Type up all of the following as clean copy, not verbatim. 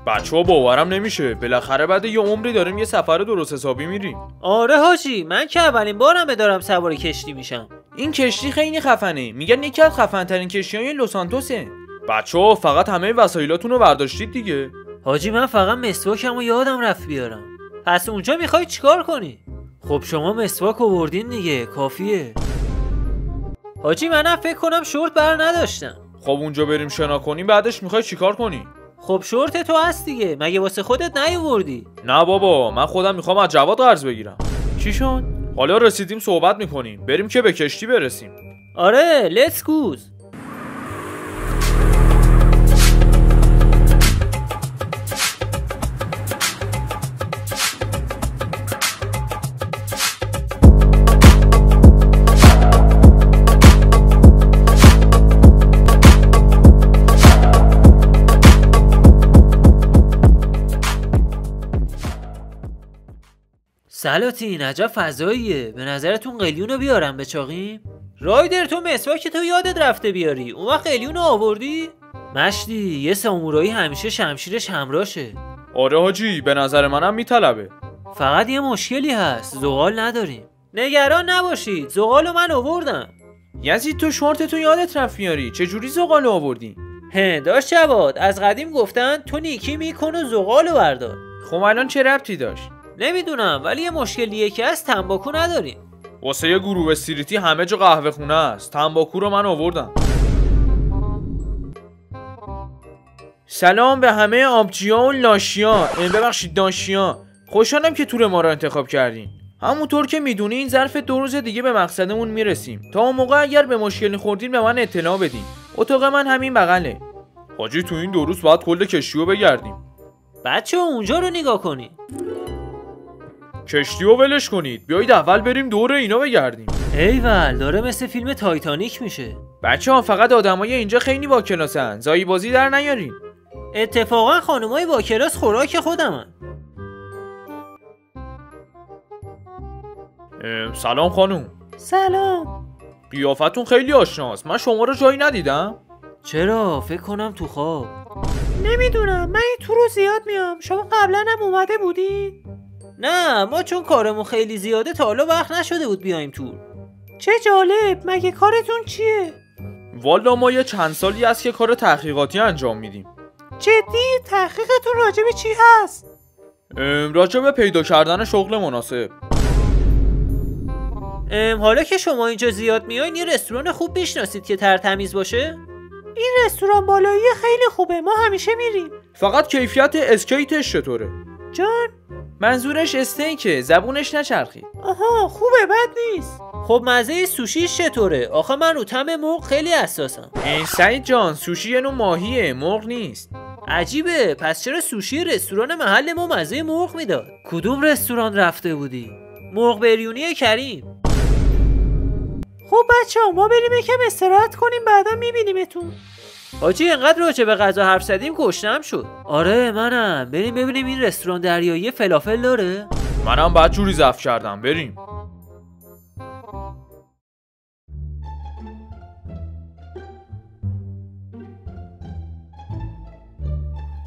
بچه‌ها باورم نمیشه، بالاخره بعد یه عمری داریم یه سفر درست حسابی میریم. آره حاجی، من که اولین بارمه دارم سوار کشتی میشم. این کشتی خیلی خفنه، میگن یکی از خفن‌ترین کشتی‌های لس سانتوسه. بچه‌ها فقط همه وسایلاتون رو برداشتید دیگه. حاجی من فقط مسواکمو یادم رفت بیارم. پس اونجا میخوای چیکار کنی؟ خب شما مسواک آوردین دیگه، کافیه. حاجی منم فکر کنم شورت بر نداشتم. خب اونجا بریم شنا کنیم، بعدش میخوای چیکار کنی؟ خب شورت تو هست دیگه، مگه واسه خودت نیاوردی؟ نه بابا، من خودم میخوام از جواد قرض بگیرم. چی شد؟ حالا رسیدیم صحبت میکنیم، بریم که به کشتی برسیم. آره لیتس گوز. سلاطین عجب فضاییه. به نظرتون قلیونو بیارم بچاقیم؟ رایدر تو مسواک تو یادت رفته بیاری، اون وقت قلیونو آوردی؟ مشتی یه سامورایی همیشه شمشیرش همراشه. آره حاجی، به نظر منم میطلبه. فقط یه مشکلی هست، زغال نداریم. نگران نباشید، زغالو من آوردم. یزید تو شورتتو یادت رفت بیاری، چجوری زغالو آوردی؟ داشت جواد، از قدیم گفتن تو نیکی میکن و زغالو بردار. خب الان چه ربطی داشت؟ نمیدونم، ولی یه مشکلیه که از تنباکو نداریم. واسه یه گروه استریتی همه جا قهوه خونه است. تنباکو رو من آوردم. سلام به همه آبجیان و لاشیان، ببخشید داشیان. خوشحالم که تور ما رو انتخاب کردین. همونطور که میدونی این ظرف 2 روز دیگه به مقصدمون میرسیم. تا اون موقع اگر به مشکلی خوردین به من اطلاع بدین. اتاق من همین بغله. حاجی تو این 2 روز باید کل کشتی رو بگردیم. بچه اونجا رو نگاه کنی. کشتی رو ولش کنید، بیایید اول بریم دور اینا بگردیم. ایول، داره مثل فیلم تایتانیک میشه. بچه‌ها فقط آدمای اینجا خیلی با کلاسن، زایی بازی در نیارین. اتفاقا خانمای با کلاس خوراک خودمن. سلام خانم. سلام. قیافتون خیلی آشناست، من شما رو جایی ندیدم؟ چرا؟ فکر کنم تو خواب. نمیدونم، من این تو رو زیاد میام. شما قبلا هم اومده بودید؟ نه، ما چون کارمون خیلی زیاده تا حالا وقت نشده بود بیایم تور. چه جالب، مگه کارتون چیه؟ والا ما یه چند سالی است که کار تحقیقاتی انجام میدیم. جدی؟ تحقیقتون راجع به چی هست؟ راجع به پیدا کردن شغل مناسب. حالا که شما اینجا زیاد میاین یه رستوران خوب میشناسید که ترتمیز باشه؟ این رستوران بالایی خیلی خوبه، ما همیشه میریم. فقط کیفیت اسکیتش چطوره؟ جان؟ منظورش استیکه، زبونش نچرخید. آها خوبه، بد نیست. خب مزه سوشیش چطوره؟ آخه من رو طعم مرغ خیلی حساسم. سعید جان، سوشی یه نوع ماهیه، مرغ نیست. عجیبه، پس چرا سوشی رستوران محل ما مزه مرغ میداد؟ کدوم رستوران رفته بودی؟ مرغ بریونی کریم. خب بچه‌ها ما بریم یکم استراحت کنیم، بعدا میبینیمتون. حاجی انقدر راجع به غذا حرف زدیم گشنم شد. آره منم. بریم ببینیم این رستوران دریایی فلافل داره؟ منم بعد جوری ضبط کردم، بریم.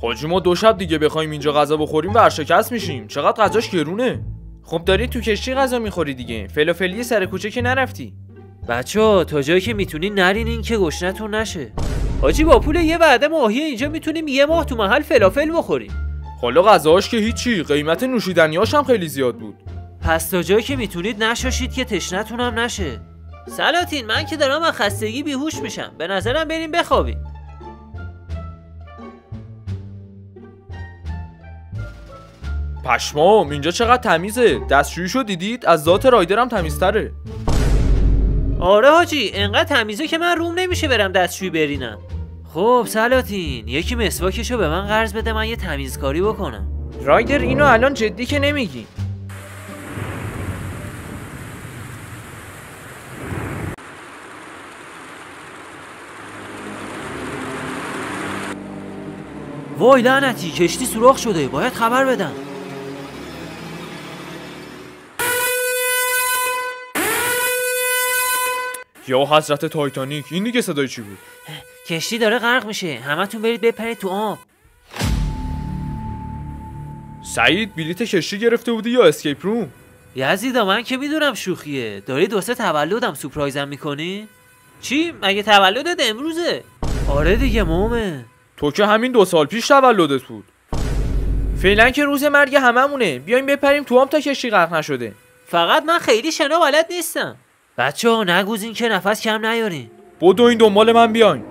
حاجی ما 2 شب دیگه بخوایم اینجا غذا بخوریم ورشکست میشیم. چقدر غذاش گرونه. خب داری تو کشتی غذا میخوری دیگه، فلافلی سر کوچه که نرفتی. بچه‌ها تا جایی که میتونین نرین این که گشنتون نشه. حاجی با پول یه وعده ماهی اینجا میتونیم 1 ماه تو محل فلافل بخوریم. حالا غذاش که هیچی، قیمت نوشیدنیاش هم خیلی زیاد بود. پس تا جایی که میتونید نشاشید که تشنتون هم نشه. سلاطین من که دارم از خستگی بیهوش میشم، به نظرم بریم بخوابیم. پشمام اینجا چقدر تمیزه. دستشوییشو دیدید؟ از ذات رایدرم تمیزتره. آره حاجی انقدر تمیزه که من روم نمیشه برم دستشویی برینم. خب سلاطین یکی مسواکشو به من قرض بده، من یه تمیزکاری بکنم. رایدر اینو الان جدی که نمیگی؟ وای لعنتی، کشتی سوراخ شده، باید خبر بدم. یا حضرت تایتانیک، این دیگه صدای چی بود؟ کشتی داره غرق میشه، همتون برید بپرید تو آب. سعید بلیت کشتی گرفته بودی یا اسکیپ روم؟ یزیدا من که میدونم شوخیه. دارید واسه تولدم سورپرایزم میکنی؟ چی؟ مگه تولدت امروزه؟ آره دیگه مومن. تو که همین 2 سال پیش تولدت بود. فعلا که روز مرگ هممونه، بیایم بپریم تو آب تا کشتی غرق نشده. فقط من خیلی شنا بلد نیستم. بچه‌ها نگوزین که نفس کم نیارین. بدو این دنبال من بیاین.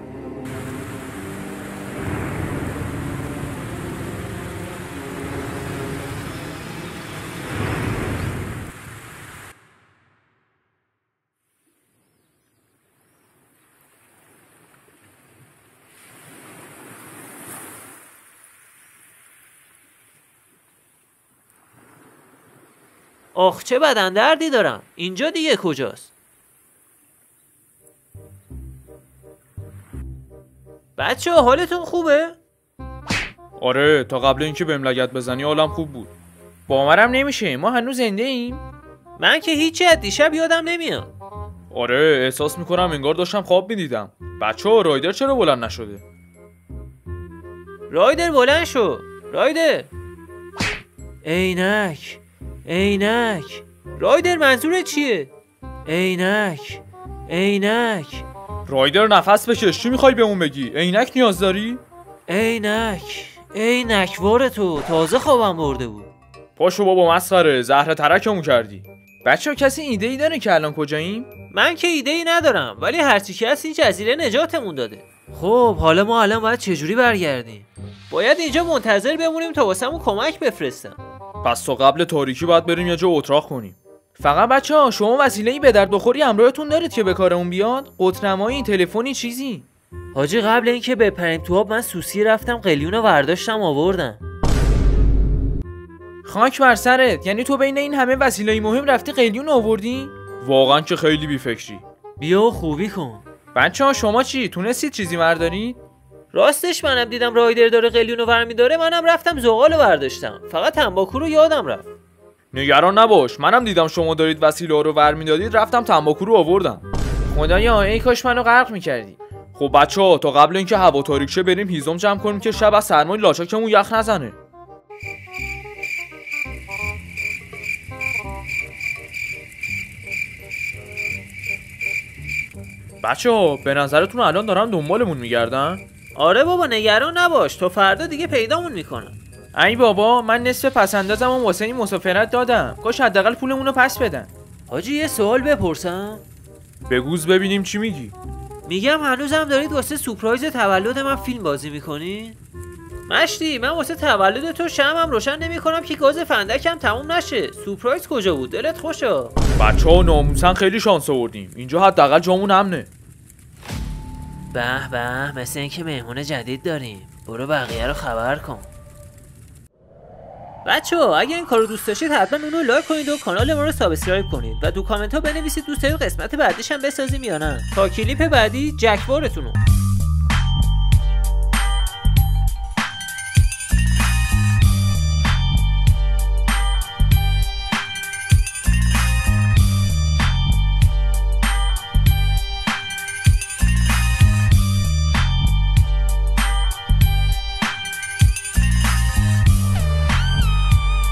آخ چه بدن دردی دارم. اینجا دیگه کجاست؟ بچه حالتون خوبه؟ آره تا قبل اینکه بهم لگد بزنی حالم خوب بود. باورم نمیشه ما هنوز زنده ایم؟ من که هیچی از دیشب یادم نمیاد. آره احساس میکنم انگار داشتم خواب میدیدم. بچه‌ها رایدر چرا بلند نشده؟ رایدر بلند شو. رایدر. عینک. عینک. رایدر منظور چیه؟ عینک. عینک. رایدر نفس بکش. چی میخوای بهمون بگی؟ عینک نیاز داری؟ عینک. عینک واره تو تازه خوابم برده بود. پاشو بابا مسخره، زهر ترکمون کردی. بچه‌ها کسی ایده ای داره که الان کجاییم؟ من که ایده ای ندارم ولی هرچی که هست این جزیره نجاتمون داده. خب حالا ما الان باید چجوری برگردیم؟ باید اینجا منتظر بمونیم تا واسمون کمک بفرستن. پس تا قبل تاریکی باید بریم یه جا اتراق کنیم. فقط بچه‌ها شما وسیله‌ای به درد بخوری همراهتون دارید که به کارمون بیاد؟ قطرنمایی، تلفنی، چیزی؟ حاجی قبل اینکه بپریم تو آب من سوسی رفتم قلیونو برداشتم آوردم. خاک بر سرت، یعنی تو بین این همه وسیله مهم رفتی قلیون آوردی؟ واقعا که خیلی بی‌فکری. بیا و خوبی کن. بچه‌ها شما چی؟ تونستید چیزی بردارید؟ راستش منم دیدم رایدر داره قلیونو برمی داره، منم رفتم زغالو برداشتم. فقط تنباکو رو یادم رفت. نگران نباش، منم دیدم شما دارید وسیله رو برمی‌دارید، رفتم تنباکو رو آوردم. خدایا ای کاش منو غرق می‌کردی. خب بچه‌ها تا قبل اینکه هوا تاریک شه بریم هیزم جمع کنیم که شب از سرمای لاچاکمون یخ نزنه. بچه‌ها به نظرتون الان دارن دنبالمون میگردن؟ آره بابا نگران نباش، تا فردا دیگه پیدامون میکنن. ای بابا من نصف پسندازم و واسه این مسافرت دادم، کاش حداقل پولمون رو پس بدن. حاجی یه سوال بپرسم؟ بگوز ببینیم چی میگی. میگم هنوزم دارید واسه سورپرایز تولد من فیلم بازی میکنی؟ مشتی من واسه تولد تو شمعم روشن نمیکنم که گاز فندکم تموم نشه. سورپرایز کجا بود؟ دلت خوشا؟ بچه‌ها ناموسن خیلی شانس آوردیم، اینجا حداقل جامون امنه. به به مثل اینکه مهمون جدید داریم. برو بقیه رو خبر کن. بچه‌ها اگه این کارو دوست داشتید حتما اونو لایک کنید و کانال ما رو سابسکرایب کنید و تو کامنت ها بنویسید دوست دارید قسمت بعدیش هم بسازیم یا نه. تا کلیپ بعدی جکوارتونو.